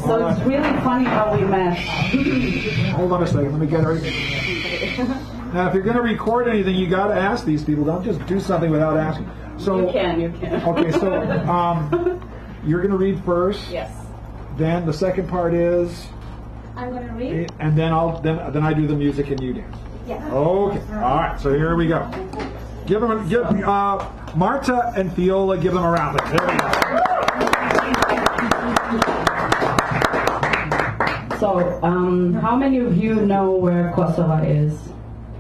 So it's really funny how we met. Hold on a second, let me get her. Now, if you're going to record anything, you got to ask these people. Don't just do something without asking. So you can. Okay, so you're going to read first. Yes. Then the second part is. I'm going to read. And then then I do the music and you dance. Yeah. Okay. All right. So here we go. Give Marta and Fiola. Give them a round. There we go. So, how many of you know where Kosovo is?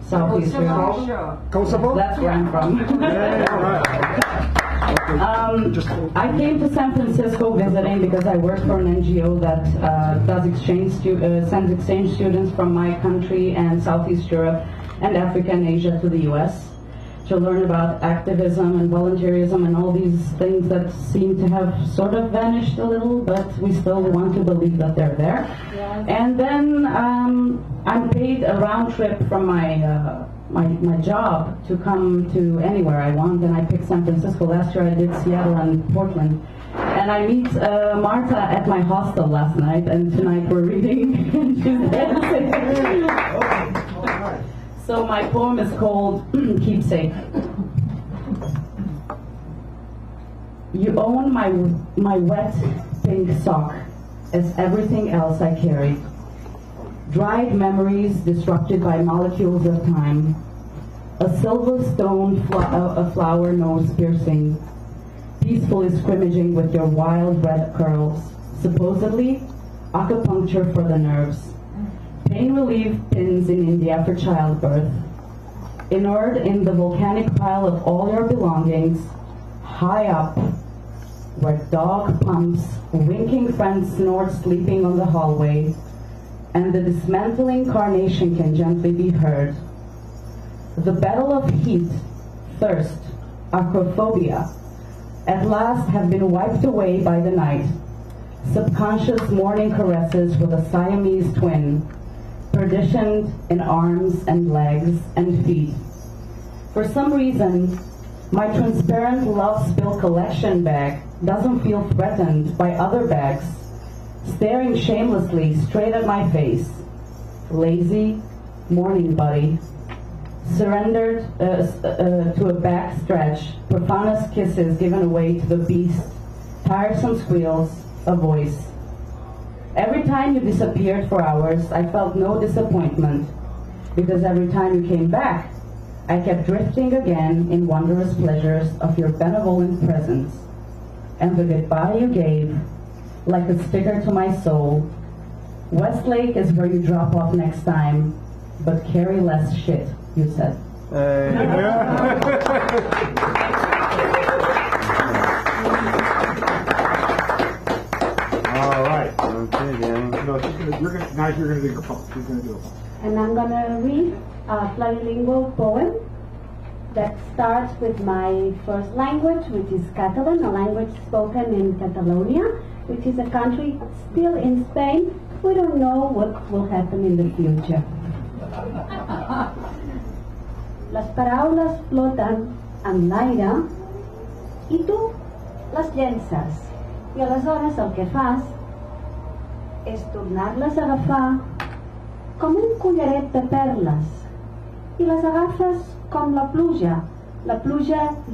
Southeast Europe. Kosovo? That's where I'm from. Yeah, right. I came to San Francisco visiting because I work for an NGO that sends exchange students from my country and Southeast Europe and Africa and Asia to the U.S. to learn about activism and volunteerism and all these things that seem to have sort of vanished a little, but we still want to believe that they're there. Yes. And then I'm paid a round trip from my job to come to anywhere I want, and I picked San Francisco. Last year I did Seattle and Portland. And I meet Marta at my hostel last night, and tonight we're reading and she's dancing. So my poem is called Keepsake. You own my wet pink sock as everything else I carry. Dried memories disrupted by molecules of time. A silver stone a flower nose piercing. Peacefully scrimmaging with your wild red curls. Supposedly acupuncture for the nerves. Pain relief pins in India for childbirth. Inert in the volcanic pile of all your belongings. High up, where dog pumps, winking friends snort sleeping on the hallway, and the dismantling carnation can gently be heard. The battle of heat, thirst, acrophobia, at last have been wiped away by the night. Subconscious morning caresses with a Siamese twin, perditioned in arms and legs and feet. For some reason, my transparent love spill collection bag doesn't feel threatened by other bags, staring shamelessly straight at my face. Lazy morning buddy, surrendered to a back stretch, profoundest kisses given away to the beast, tiresome squeals, a voice. Every time you disappeared for hours, I felt no disappointment, because every time you came back, I kept drifting again in wondrous pleasures of your benevolent presence. And the goodbye you gave, like a sticker to my soul, Westlake is where you drop off next time, but carry less shit, you said. All right. Okay, Danny. No, you're gonna do your poem. She's gonna do a poem. And I'm gonna read a plurilingual poem that starts with my first language, which is Catalan, a language spoken in Catalonia, which is a country still in Spain. We don't know what will happen in the future. Les paraules floten en l'aire i tu les llences. I aleshores el que fas és tornar-les a agafar com un collaret de perles i les agafes com la pluja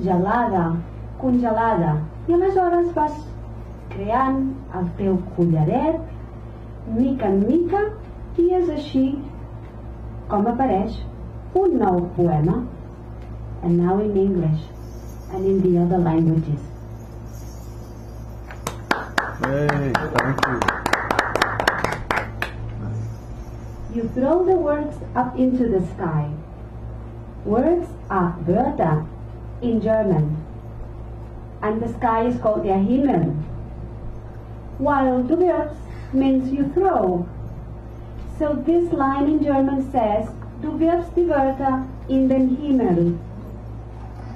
gelada, congelada, i aleshores vas creant el teu collaret mica en mica i és així com apareix un nou poema, and now in English and in the other languages. Hey, thank you. You throw the words up into the sky. Words are Wörter in German, and the sky is called der Himmel, while du wirfst means you throw. So this line in German says, du wirfst die Wörter in den Himmel.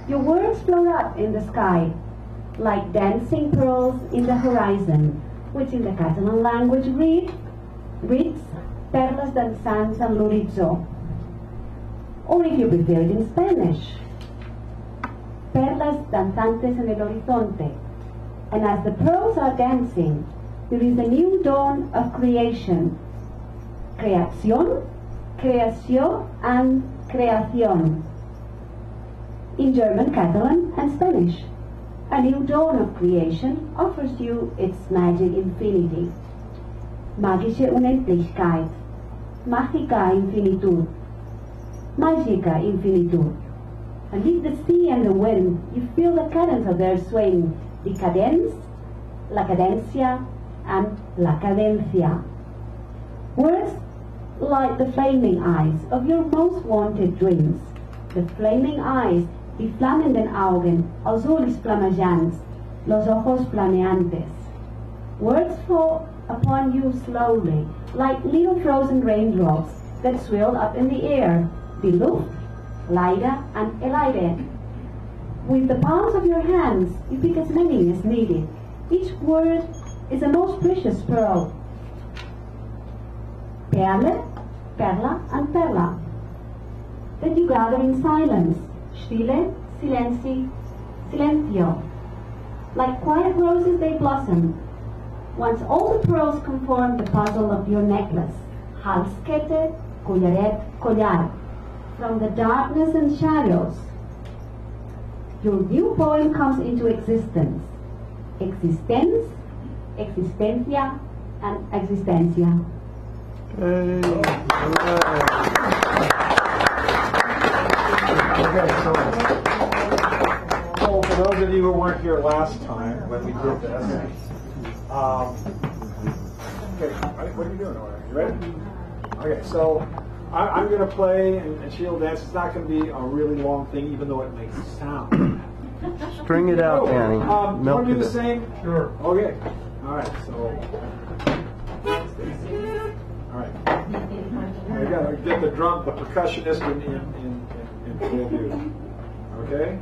Your words float up in the sky, like dancing pearls in the horizon, which in the Catalan language reads perlas danzants en l'horitzó. Or if you prefer it in Spanish, perlas danzantes en el horizonte. And as the pearls are dancing, there is a new dawn of creation. Creación, creació, and creación. In German, Catalan, and Spanish. A new dawn of creation offers you its magic infinity. Magische Unendlichkeit. Magica Infinitud. Magica Infinitud. And with the sea and the wind, you feel the cadence of their swing. The cadence, la cadencia, and la cadencia. Words like the flaming eyes of your most wanted dreams. The flaming eyes, die flammenden Augen, als olis flamejants, los ojos flameantes. Words fall upon you slowly, like little frozen raindrops that swirl up in the air. Die Luft, Leide, and el aire. With the palms of your hands, you pick as many as needed. Each word is a most precious pearl. Perle, perla, and perla. That you gather in silence. Stille, silenci, silencio. Like quiet roses they blossom. Once all the pearls conform the puzzle of your necklace. Halskette, collaret, collar. From the darkness and shadows, your new poem comes into existence. Existence, existencia, and existencia. Okay, so for those of you who weren't here last time when we did this, okay, what are you doing over there? You ready? Okay, so I'm going to play and she'll dance. It's not going to be a really long thing, even though it makes sound. String it out, Danny. You want Milk to do it. the same? Sure. Okay. All right. So. All right. I got to get the drum, the percussionist in full view. Okay.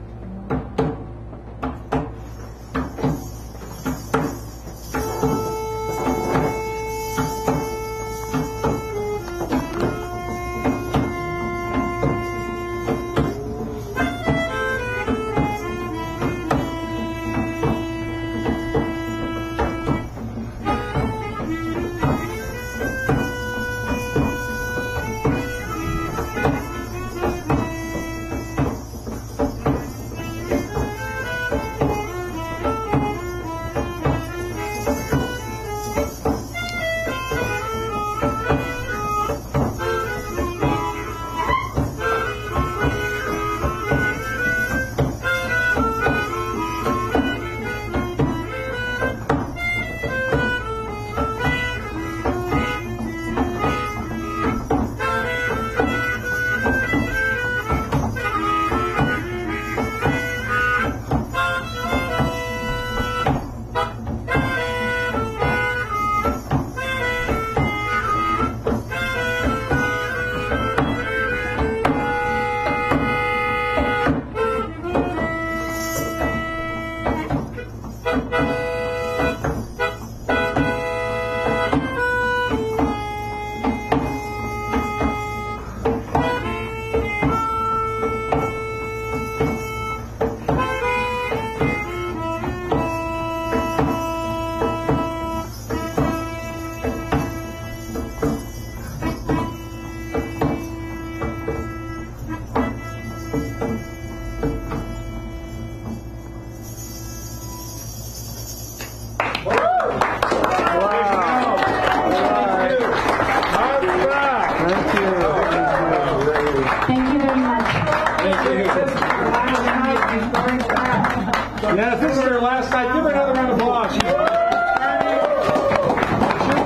Yes, this is her last night. Give her another round of applause. She'll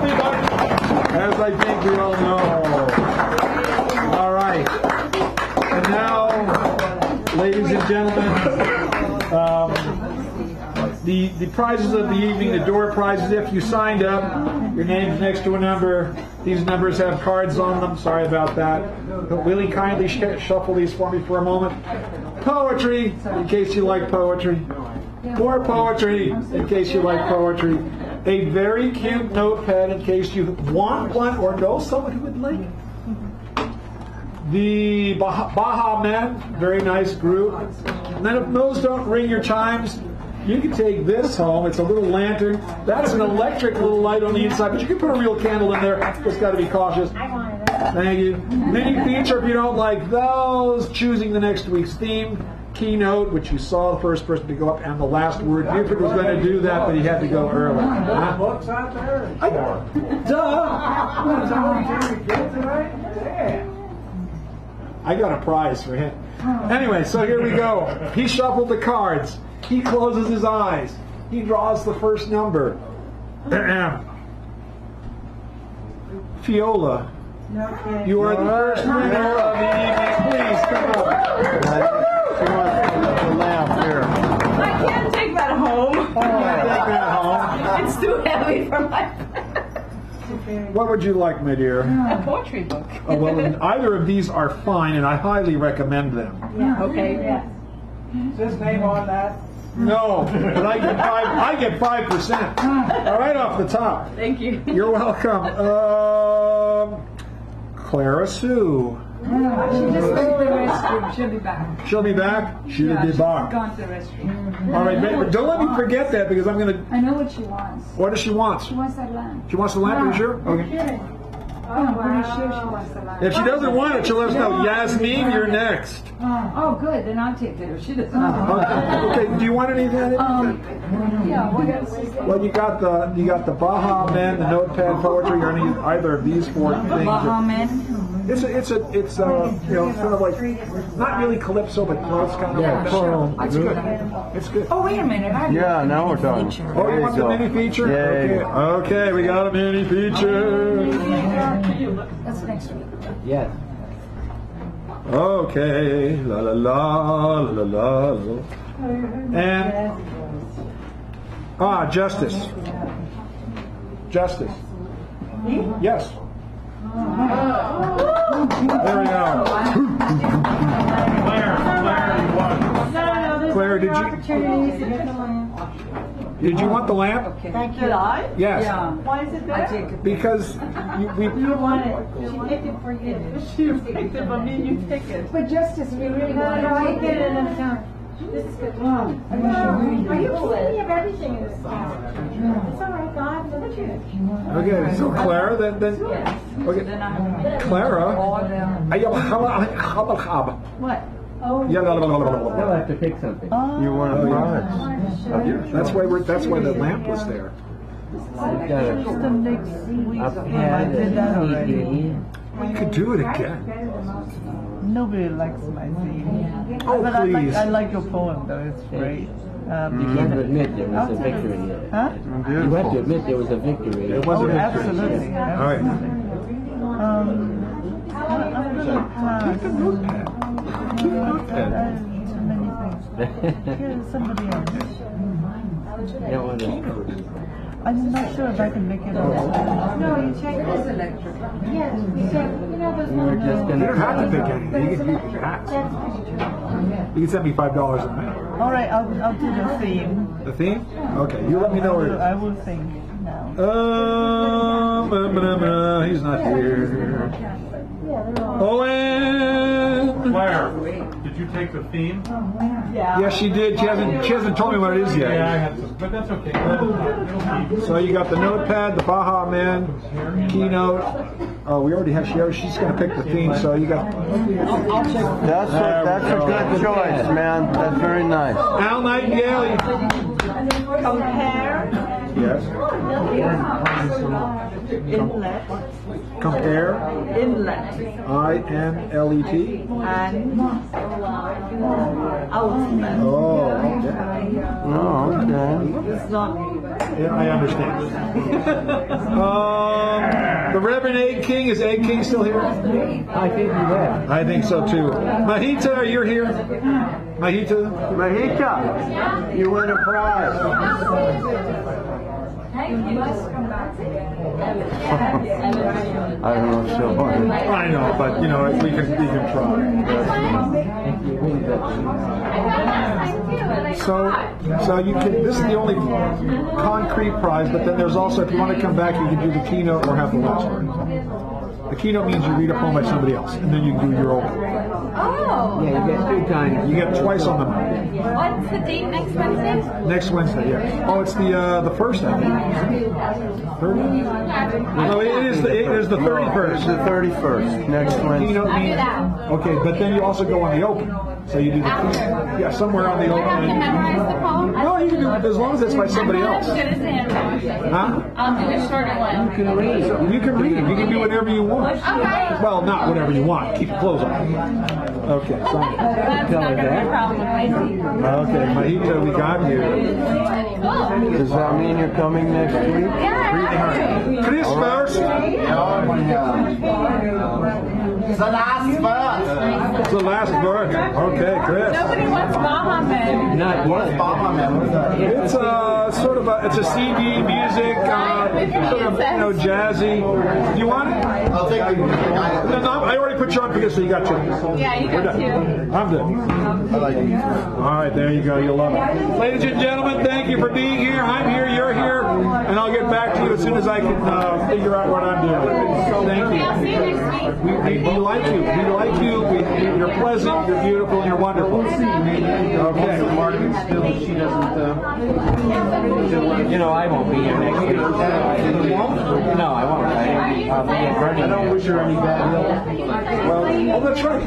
be back, as I think we all know. All right. And now, ladies and gentlemen, the prizes of the evening, the door prizes. If you signed up, your name's next to a number. These numbers have cards on them. Sorry about that. But Willie, kindly shuffle these for me for a moment. Poetry, in case you like poetry. More poetry, in case you like poetry. A very cute notepad, in case you want one or know someone who would like it. The Baha Men, very nice group. And then if those don't ring your chimes, you can take this home. It's a little lantern. That's an electric little light on the inside, but you can put a real candle in there. Just got to be cautious. Thank you. Mini feature if you don't like those. Choosing the next week's theme. Keynote, which you saw the first person to go up, and the last word. Buford was going to do that, but he had to go early. Books out there. Duh! I got a prize for him. Anyway, so here we go. He shuffled the cards. He closes his eyes. He draws the first number. Fiola, you are the first winner of the evening. Please come up. She wants the lamp here. I can't take that home. Take that home. It's too heavy for my. What would you like, my dear? A poetry book. Well, either of these are fine, and I highly recommend them. Yeah. Okay. Yeah. Is his name on that? No, but I get 5%. Right off the top. Thank you. You're welcome. Clara Sue. She just went to the restroom. She'll be back. She'll be back? She'll be She's back. gone to the restroom. All right, but don't let me forget that because I'm going to... I know what she wants. What does she want? She wants that lamp. She wants the lamp, are you sure? Okay. I'm pretty sure she wants the lamp. If she doesn't want it, she'll let us know. Yasmin, you're next. Oh, good. Then I'll take it if she doesn't. Okay, do you want anything? Yeah, what else is there? Well, you got the Baha Men, the notepad poetry, or either of these four things. Baha Men? It's you know, sort of like not really calypso, but close kind of. Yeah, It's good. It's good. Oh, wait a minute. Now we're talking. Oh, you want the mini feature? Yay. Okay, we got a mini feature. That's next week. Yes. Okay, la la la la la la. And Justice. Justice. Yes. There we go. Claire, did you want the lamp? Thank you. I? Yes. Yeah. Why is it there? Because we want it. She picked it for you. She picked it for me. You pick it. But Justice, we really want to take it another time. This is good. Are you kidding me of everything in this house? It's all right, God. Look at it. Okay, so Clara, then okay, Clara. What? Yeah, They'll have to pick something. You want a prize? That's why the lamp was there. We've got a pad and You could do it again. Nobody likes my theme. Oh, but please. I like your poem, though. It's great. You have to admit there was a victory. Huh? You have to admit there was a victory. It was a victory. Absolutely. All right. I'm gonna pass. Too many things. Here's somebody else. I'm not sure if I can make it up. No, you check it is electric. Yes, we check. You know those We're just You gonna don't have to pick anything. You can send me $5 a minute. All right, I'll do the theme. The theme? Okay, you let me know where it is. I will sing now. He's not here. Owen! Claire, did you take the theme? Yes, she did. She hasn't told me what it is yet. Yeah, I had to, but that's okay. So you got the notepad, the Baha Men, keynote. Oh, we already have. She's going to pick the theme. So you got. That's a good choice, man. That's very nice. Al Nightingale. Compare. Yes. Inlet. Compare. Inlet. INLET. And Oh, okay. Oh, okay. It's not. Yeah, I understand. The Reverend Egg King, is Egg King still here? I think you have. I think so too. Mahita, are you here? Mahita? Mahita, you win a prize. Thank you. I don't know if she'll want it. I know, but you know, we can try. So you can. This is the only concrete prize, but then there's also, if you want to come back, you can do the keynote or have the lecture. The keynote means you read a poem by somebody else, and then you do your own. Oh. Yeah, you get 2 times. You get twice on the night. What's the date next Wednesday? Next Wednesday, yeah. Oh, it's the first, I think. 30? No, it is the 31st. It's the 31st, next Wednesday. Keynote I'll do means, that. okay, but then you also go on the open. So you do the keynote. Yeah, somewhere on the Do I have to open. memorize the poem? No, you can do it as long as it's by somebody I'm else. not as good as Andrew. Huh? I'll do a shorter one. You can read. You can read. You can do whatever you want. Okay. Well, not whatever you want. Keep your clothes on. Okay. So, That's not going to be a problem with my seat. okay, Mahita, we got you. Cool. Does that mean you're coming next week? Chris first. It's the last verse. It's the last verse. Okay, Chris. Nobody wants Bahamut. Not What's yet. Bahamut? What is that? It's sort of it's a CD music, sort of jazzy. Do you want it? I'll take it. No, I already put you on for this, so you got 2. Yeah, you We're got done. 2. I'm done. I like it. All right, there you go. You'll love it. Ladies and gentlemen, thank you for being here. I'm here, you're here, and I'll get back to you as soon as I can figure out what I'm doing. Thank you. I'll see you next week. We like you. We like you. You're pleasant, you're beautiful, and you're wonderful. Okay. Martin still, she doesn't, You know, I won't be here next week. You won't? No, I won't. I'll be at Bernie. I don't wish her any bad luck. Well, that's right.